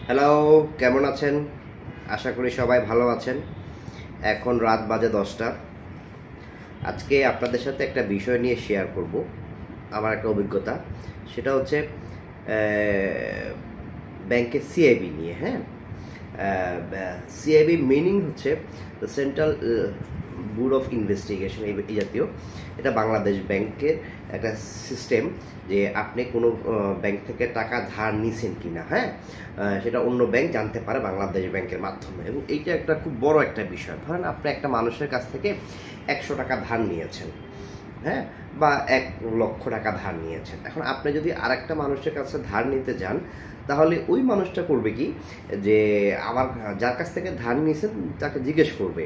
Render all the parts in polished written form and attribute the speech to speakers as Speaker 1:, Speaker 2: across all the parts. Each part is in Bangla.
Speaker 1: হ্যালো, কেমন আছেন? আশা করি সবাই ভালো আছেন। এখন রাত বাজে 10টা। আজকে আপনাদের সাথে একটা বিষয় নিয়ে শেয়ার করব, আমার একটা অভিজ্ঞতা। সেটা হচ্ছে ব্যাংকের সিআইবি নিয়ে। হ্যাঁ, সিআইবি মিনিং হচ্ছে সেন্ট্রাল ব্যুরো অফ ইনভেস্টিগেশন, এই জাতীয়। এটা বাংলাদেশ ব্যাংকের একটা সিস্টেম যে আপনি কোনো ব্যাংক থেকে টাকা ধার নিছেন কিনা, হ্যাঁ, সেটা অন্য ব্যাংক জানতে পারে বাংলাদেশ ব্যাংকের মাধ্যমে। এবং এইটা একটা খুব বড় একটা বিষয়। ধরেন আপনি একটা মানুষের কাছ থেকে 100 টাকা ধার নিয়েছেন, হ্যাঁ, বা 1 লক্ষ টাকা ধার নিয়েছেন। এখন আপনি যদি আরেকটা মানুষের কাছে ধার নিতে যান, তাহলে ওই মানুষটা করবে কি, যে আমার যার কাছ থেকে ধার নিয়েছেন তাকে জিজ্ঞেস করবে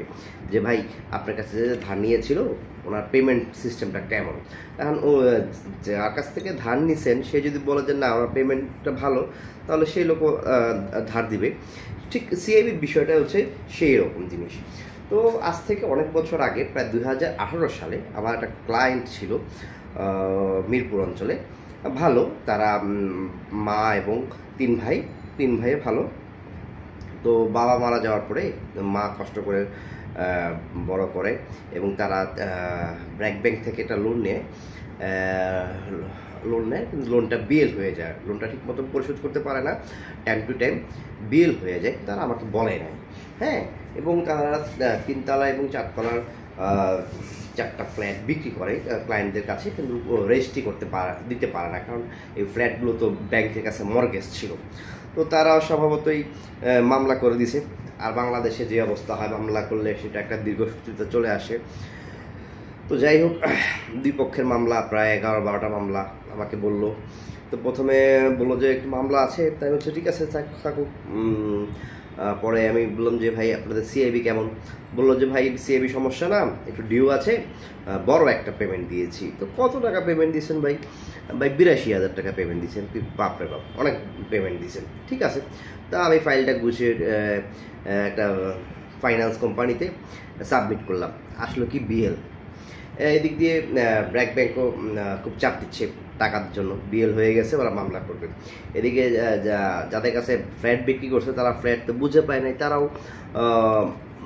Speaker 1: যে ভাই, আপনার কাছে যে ধার নিয়েছিল ওনার পেমেন্ট সিস্টেমটা কেমন। এখন ও যার কাছ থেকে ধার নিছেন সে যদি বলে যে না, ওনার পেমেন্টটা ভালো, তাহলে সেই লোকও ধার দিবে। ঠিক সিআইবির বিষয়টা হচ্ছে সেই রকম জিনিস। তো আজ থেকে অনেক বছর আগে, প্রায় 2018 সালে আমার একটা ক্লায়েন্ট ছিল মিরপুর অঞ্চলে। ভালো, তারা মা এবং 3 ভাই, 3 ভাইয়ে ভালো। তো বাবা মারা যাওয়ার পরে মা কষ্ট করে বড় করে, এবং তারা ব্র্যাক ব্যাংক থেকে একটা লোন নেয়, কিন্তু লোনটা বিএল হয়ে যায়। লোনটা ঠিক মতন পরিশোধ করতে পারে না, টাইম টু টাইম বিএল হয়ে যায়। তারা আমাকে বলে নাই, হ্যাঁ। এবং তারা 3 তলা এবং 4 তলার 4টা ফ্ল্যাট বিক্রি করে ক্লায়েন্টদের কাছে, কিন্তু রেজিস্ট্রি দিতে পারে না, কারণ এই ফ্ল্যাটগুলো তো ব্যাংকের কাছে মর্গেজ ছিল। তো তারা স্বভাবতই মামলা করে দিছে। আর বাংলাদেশে যে অবস্থা হয়, মামলা করলে সেটা একটা দীর্ঘসূত্রিতে চলে আসে। তো যাই হোক, দুই পক্ষের মামলা প্রায় 11-12টা মামলা আমাকে বলল। তো প্রথমে বললো যে একটু মামলা আছে, তাই হচ্ছে ঠিক আছে থাকুক। পরে আমি বললাম যে ভাই, আপনাদের সিআইবি কেমন? বললো যে ভাই, সিআইবি সমস্যা না, একটু ডিউ আছে, বড় একটা পেমেন্ট দিয়েছি। তো কত টাকা পেমেন্ট দিয়েছেন ভাই? ভাই 82,000 টাকা পেমেন্ট দিয়েছেন। বাপরে বাপ, অনেক পেমেন্ট দিয়েছেন। ঠিক আছে। তা আমি ফাইলটা গুছিয়ে একটা ফাইন্যান্স কোম্পানিতে সাবমিট করলাম। আসলো কি, বিএল। এদিক দিয়ে ব্র্যাক ব্যাংকও খুব চাপ দিচ্ছে টাকার জন্য, বিএল হয়ে গেছে, ওরা মামলা করবে। এদিকে যাদের কাছে ফ্ল্যাট বিক্রি করছে তারা ফ্ল্যাট তো বুঝে পায় নাই, তারাও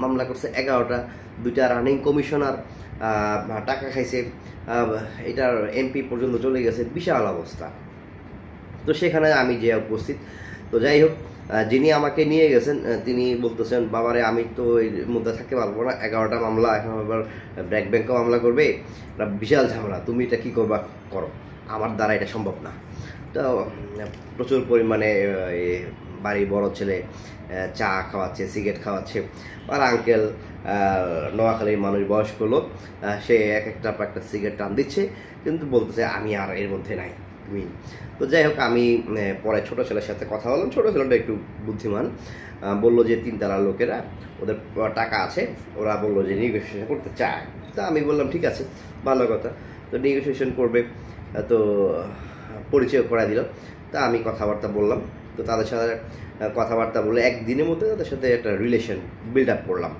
Speaker 1: মামলা করছে 11টা। 2টা রানিং কমিশনার টাকা খাইছে, এটার এমপি পর্যন্ত চলে গেছে, বিশাল অবস্থা। তো সেখানে আমি যে উপস্থিত। তো যাই হোক, যিনি আমাকে নিয়ে গেছেন তিনি বলতেছেন, বাবারে আমি তো এর মধ্যে থাকতে পারবো না, 11টা মামলা, এখন আবার ব্র্যাক ব্যাংকও মামলা করবে, এটা বিশাল ঝামেলা, তুমি এটা কী করবা করো, আমার দ্বারা এটা সম্ভব না। তো প্রচুর পরিমাণে বাড়ির বড় ছেলে চা খাওয়াচ্ছে, সিগারেট খাওয়াচ্ছে। আর আঙ্কেল নোয়াখালীর মানুষ, বয়স্ক লোক, সে একটা সিগারেট টান দিচ্ছে, কিন্তু বলতেছে আমি আর এর মধ্যে নাই, তুমি। তো যাই হোক, আমি পরে ছোটো ছেলের সাথে কথা বললাম। ছোটো ছেলেটা একটু বুদ্ধিমান, বললো যে 3 তলার লোকেরা, ওদের টাকা আছে, ওরা বললো যে নেগোসিয়েশন করতে চায়। তা আমি বললাম ঠিক আছে, ভালো কথা। তো নেগোসিয়েশন করবে, তো পরিচয় করা দিল। তা আমি কথাবার্তা বললাম। তো তাদের সাথে কথাবার্তা বলে একদিনের মধ্যে তাদের সাথে একটা রিলেশন বিল্ড আপ করলাম।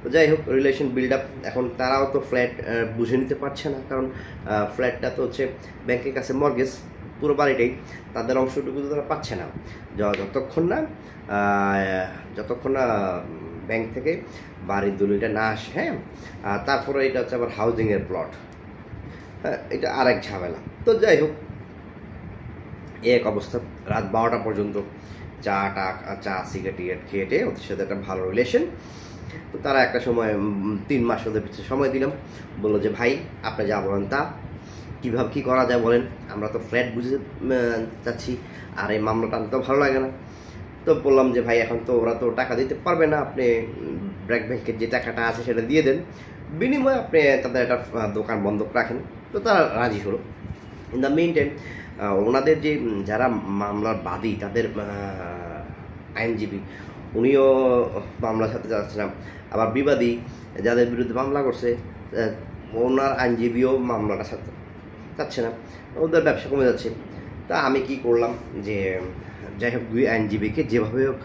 Speaker 1: তো যাই হোক, রিলেশন বিল্ড আপ, এখন তারাও তো ফ্ল্যাট বুঝে নিতে পারছে না, কারণ ফ্ল্যাটটা তো হচ্ছে ব্যাংকের কাছে মর্গেজ, পুরো বাড়িটাই, তাদের অংশটুকু তো তারা পাচ্ছে না যতক্ষণ না ব্যাংক থেকে বাড়ির দলিলটা না আসে। হ্যাঁ, তারপরে এটা হচ্ছে আবার হাউজিংয়ের প্লট, হ্যাঁ, এটা আরেক ঝামেলা। তো যাই হোক, এক অবস্থা, রাত 12টা পর্যন্ত চা সিগারেট খেয়ে ওদের সাথে একটা ভালো রিলেশন। তো তারা একটা সময় 3 মাস ওদের পিছিয়ে সময় দিলাম। বললো যে ভাই, আপনি যা বলেন তা, কীভাবে কী করা যায় বলেন, আমরা তো ফ্ল্যাট বুঝে যাচ্ছি, আর এই মামলাটা আনতেও ভালো লাগে না। তো বললাম যে ভাই, এখন তো ওরা তো টাকা দিতে পারবে না, আপনি ব্র্যাক ব্যাংকের যে টাকাটা আছে সেটা দিয়ে দেন, বিনিময়ে আপনি তাদের একটা দোকান বন্ধক রাখেন। তো তারা রাজি হলো। ইন দ্য মেইন টাইম, ওনাদের যে যারা মামলার বাদী, তাদের আইনজীবী, উনিও মামলার সাথে যাচ্ছিলাম। আবার বিবাদী যাদের বিরুদ্ধে মামলা করছে, ওনার আইনজীবীও মামলাটা সাথে চাচ্ছে না, ওদের ব্যবসা কমে যাচ্ছে। তা আমি কি করলাম, যে যাই হোক 2 আইনজীবীকে যেভাবে হোক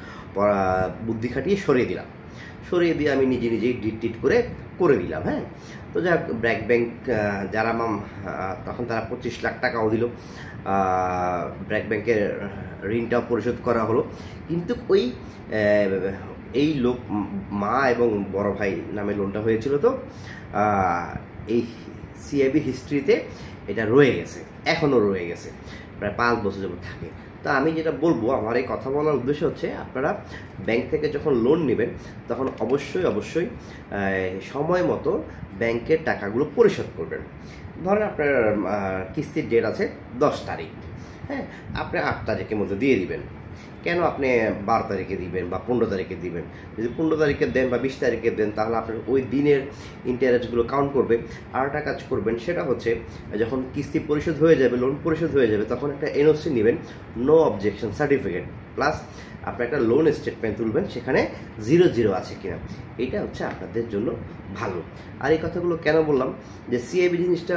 Speaker 1: বুদ্ধি খাটিয়ে সরিয়ে দিয়ে আমি নিজেই ডিট করে দিলাম। হ্যাঁ, তো যাই হোক, ব্র্যাক ব্যাংক যারা তখন তারা 25 লাখ টাকাও দিল, ব্র্যাক ব্যাংকের ঋণটাও পরিশোধ করা হলো। কিন্তু এই লোক মা এবং বড় ভাই নামে লোনটা হয়েছিল, তো এই সিআইবি হিস্ট্রিতে এটা রয়ে গেছে, এখনও রয়ে গেছে, প্রায় 5 বছর যাবত থাকে। তা আমি যেটা বলবো, আমার এই কথা বলার উদ্দেশ্য হচ্ছে, আপনারা ব্যাংক থেকে যখন লোন নেবেন তখন অবশ্যই সময় মতো ব্যাংকের টাকাগুলো পরিশোধ করবেন। ধরেন আপনার কিস্তির ডেট আছে 10 তারিখ, হ্যাঁ, আপনি 8 তারিখের মধ্যে দিয়ে দিবেন। কেন আপনি 12 তারিখে দিবেন বা 15 তারিখে দিবেন? যদি 15 তারিখে দেন বা 20 তারিখে দেন, তাহলে আপনার ওই দিনের ইন্টারেস্টগুলো কাউন্ট করবে। আর একটা কাজ করবেন, সেটা হচ্ছে যখন কিস্তি পরিশোধ হয়ে যাবে, লোন পরিশোধ হয়ে যাবে, তখন একটা এনওসি নেবেন, নো অবজেকশন সার্টিফিকেট, প্লাস আপনি একটা লোন স্টেটমেন্ট তুলবেন, সেখানে 0 আছে কিনা। এটা হচ্ছে আপনাদের জন্য ভালো। আর এই কথাগুলো কেন বললাম, যে সিআইবি জিনিসটা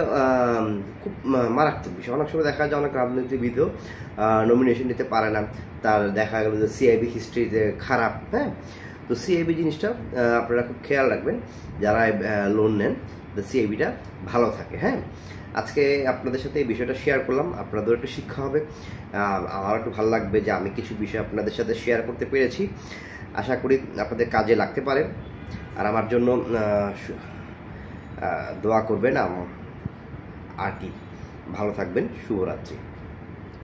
Speaker 1: খুব মারাত্মক বিষয়। অনেক সময় দেখা যায় অনেক রাজনীতিবিদও নমিনেশন নিতে পারে না, তার দেখা গেল যে সিআইবি হিস্ট্রিতে খারাপ। হ্যাঁ, তো সিআইবি জিনিসটা আপনারা খুব খেয়াল রাখবেন, যারা লোন নেন, সিআইবিটা ভালো থাকে। হ্যাঁ, আজকে আপনাদের সাথে এই বিষয়টা শেয়ার করলাম, আপনাদের একটু শিক্ষা হবে, আমার একটু ভালো লাগবে যে আমি কিছু বিষয় আপনাদের সাথে শেয়ার করতে পেরেছি। আশা করি আপনাদের কাজে লাগতে পারে, আর আমার জন্য দোয়া করবেন। আর কি, ভালো থাকবেন, শুভরাত্রি।